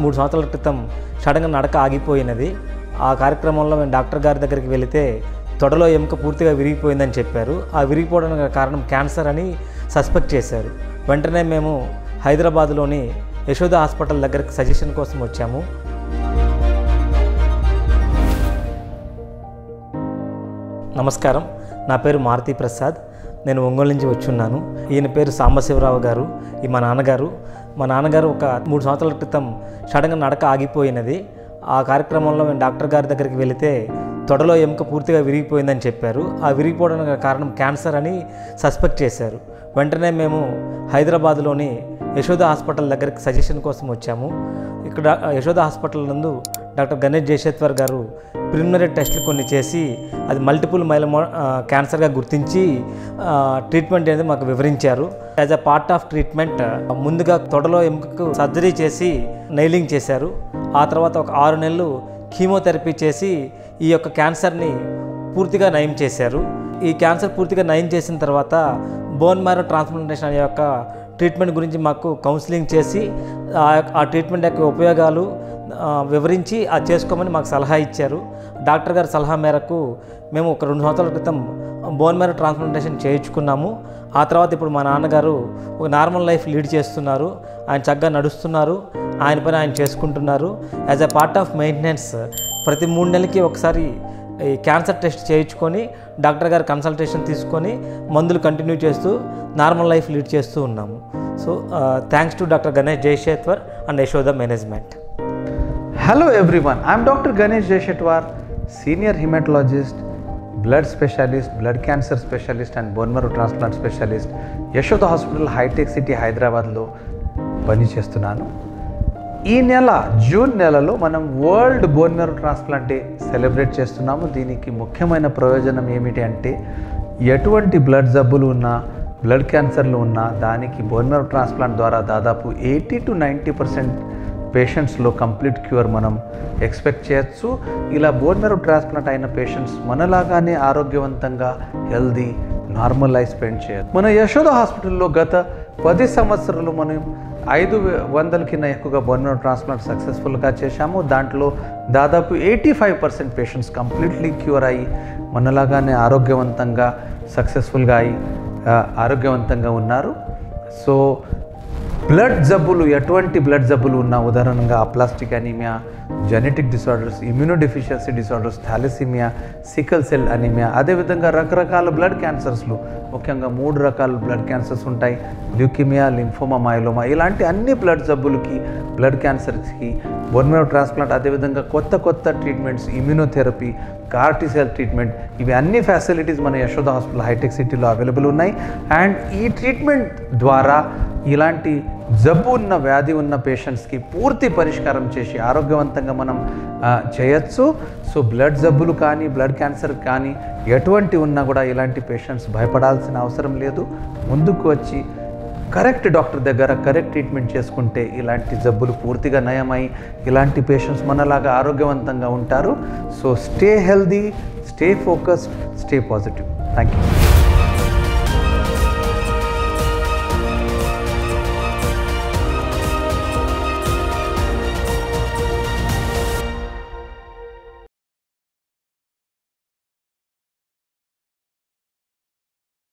3 సంవత్సరాల క్రితం సడన్గా నడక ఆగిపోయినది. ఆ కార్యక్రమంలో మేము డాక్టర్ గారి దగ్గరికి వెళితే తొడలో ఎముక పూర్తిగా విరిగిపోయిందని చెప్పారు. ఆ విరిగిపోవడానికి కారణం క్యాన్సర్ అని సస్పెక్ట్ చేశారు. వెంటనే మేము హైదరాబాద్లోని యశోద హాస్పిటల్ దగ్గరికి సజెషన్ కోసం వచ్చాము. నమస్కారం, నా పేరు మారుతి ప్రసాద్. నేను ఒంగోలు నుంచి వచ్చున్నాను. ఈయన పేరు సాంబశివరావు గారు. ఈ మా నాన్నగారు ఒక 3 సంవత్సరాల క్రితం సడన్గా నడక ఆగిపోయినది. ఆ కార్యక్రమంలో మేము డాక్టర్ గారి దగ్గరికి వెళితే తొడలో ఎముక పూర్తిగా విరిగిపోయిందని చెప్పారు. ఆ విరిగిపోవడానికి కారణం క్యాన్సర్ అని సస్పెక్ట్ చేశారు. వెంటనే మేము హైదరాబాద్లోని యశోద హాస్పిటల్ దగ్గరికి సజెషన్ కోసం వచ్చాము. ఇక్కడ యశోద హాస్పిటల్ నందు డాక్టర్ గణేష్ జయశేత్వర్ గారు ప్రిలిమినరీ టెస్టులు కొన్ని చేసి అది మల్టిపుల్ మైలోమా క్యాన్సర్గా గుర్తించి ట్రీట్మెంట్ అనేది మాకు వివరించారు. As a part of treatment ముందుగా తొడలో ఎముకకు సర్జరీ చేసి నైలింగ్ చేశారు. ఆ తర్వాత ఒక 6 నెలలు కీమోథెరపీ చేసి ఈ యొక్క క్యాన్సర్ని పూర్తిగా నయం చేశారు. ఈ క్యాన్సర్ పూర్తిగా నయం చేసిన తర్వాత బోన్ మ్యారో ట్రాన్స్ప్లాంటేషన్ అనే యొక్క ట్రీట్మెంట్ గురించి మాకు కౌన్సిలింగ్ చేసి ఆ ట్రీట్మెంట్ యొక్క ఉపయోగాలు వివరించి అది చేసుకోమని మాకు సలహా ఇచ్చారు. డాక్టర్ గారి సలహా మేరకు మేము ఒక 2 సంవత్సరాల క్రితం బోన్ మ్యారో ట్రాన్స్ప్లాంటేషన్ చేయించుకున్నాము. ఆ తర్వాత ఇప్పుడు మా నాన్నగారు ఒక నార్మల్ లైఫ్ లీడ్ చేస్తున్నారు. ఆయన చక్కగా నడుస్తున్నారు. ఆయన పని ఆయన చేసుకుంటున్నారు. As a part of maintenance ప్రతి 3 నెలలకి ఒకసారి ఈ క్యాన్సర్ టెస్ట్ చేయించుకొని డాక్టర్ గారి కన్సల్టేషన్ తీసుకొని మందులు కంటిన్యూ చేస్తూ నార్మల్ లైఫ్ లీడ్ చేస్తూ ఉన్నాము. So thanks to doctor Ganesh Jayasethwar and Yashoda management. Hello everyone, I am Dr. Ganesh Jayashetwar, Senior Hematologist, Blood Specialist, Blood Cancer Specialist and Bone Marrow Transplant Specialist, Yashoda Hospital, High-Tech City, Hyderabadలో పనిచేస్తున్నాను. ఈ నెల June నెలలో మనం world bone marrow transplant day celebrate చేస్తున్నాము. దీనికి ముఖ్యమైన ప్రయోజనం ఏమిటి అంటే ఎటువంటి బ్లడ్ జబ్బులు ఉన్నా, బ్లడ్ క్యాన్సర్లు ఉన్నా దానికి బోన్ మ్యారో ట్రాన్స్ప్లాంట్ ద్వారా దాదాపు 80 to 90% పేషెంట్స్లో కంప్లీట్ క్యూర్ మనం ఎక్స్పెక్ట్ చేయొచ్చు. ఇలా బోన్ మ్యారో ట్రాన్స్ప్లాంట్ అయిన పేషెంట్స్ మనలాగానే ఆరోగ్యవంతంగా హెల్దీ నార్మల్ లైఫ్ స్పెండ్ చేయొచ్చు. మన యశోద హాస్పిటల్లో గత 10 సంవత్సరాలు మనం 500 కన్నా ఎక్కువగా బోన్ మ్యారో ట్రాన్స్ప్లాంట్ సక్సెస్ఫుల్గా చేశాము. దాంట్లో దాదాపు 85% పేషెంట్స్ కంప్లీట్లీ క్యూర్ అయ్యి మనలాగానే ఆరోగ్యవంతంగా సక్సెస్ఫుల్గా అయ్యి ఆరోగ్యవంతంగా ఉన్నారు. సో బ్లడ్ జబ్బులు, ఎటువంటి బ్లడ్ జబ్బులు ఉన్నా, ఉదాహరణగా aplastic anaemia, genetic disorders, immunodeficiency disorders, thalassaemia, sickle cell anaemia, అదేవిధంగా రకరకాల బ్లడ్ క్యాన్సర్స్లు, ముఖ్యంగా 3 రకాల బ్లడ్ క్యాన్సర్స్ ఉంటాయి: ల్యూకిమియా, లింఫోమా, మైలోమా. ఇలాంటి అన్ని బ్లడ్ జబ్బులకి, బ్లడ్ క్యాన్సర్స్కి బోన్ మ్యారో ట్రాన్స్ప్లాంట్, అదేవిధంగా కొత్త ట్రీట్మెంట్స్, ఇమ్యూనోథెరపీ, కార్టిసెల్ ట్రీట్మెంట్, ఇవి అన్ని ఫెసిలిటీస్ మన యశోద హాస్పిటల్ హైటెక్ సిటీలో అవైలబుల్ ఉన్నాయి. అండ్ ఈ ట్రీట్మెంట్ ద్వారా ఇలాంటి జబ్బు ఉన్న, వ్యాధి ఉన్న పేషెంట్స్కి పూర్తి పరిష్కారం చేసి ఆరోగ్యవంతంగా మనం చేయొచ్చు. సో బ్లడ్ జబ్బులు కానీ, బ్లడ్ క్యాన్సర్ కానీ ఎటువంటి ఉన్నా కూడా ఇలాంటి పేషెంట్స్ భయపడాల్సిన అవసరం లేదు. ముందుకు వచ్చి కరెక్ట్ డాక్టర్ దగ్గర కరెక్ట్ ట్రీట్మెంట్ చేసుకుంటే ఇలాంటి జబ్బులు పూర్తిగా నయమై ఇలాంటి పేషెంట్స్ మనలాగా ఆరోగ్యవంతంగా ఉంటారు. So stay healthy, stay focused, stay positive. Thank you.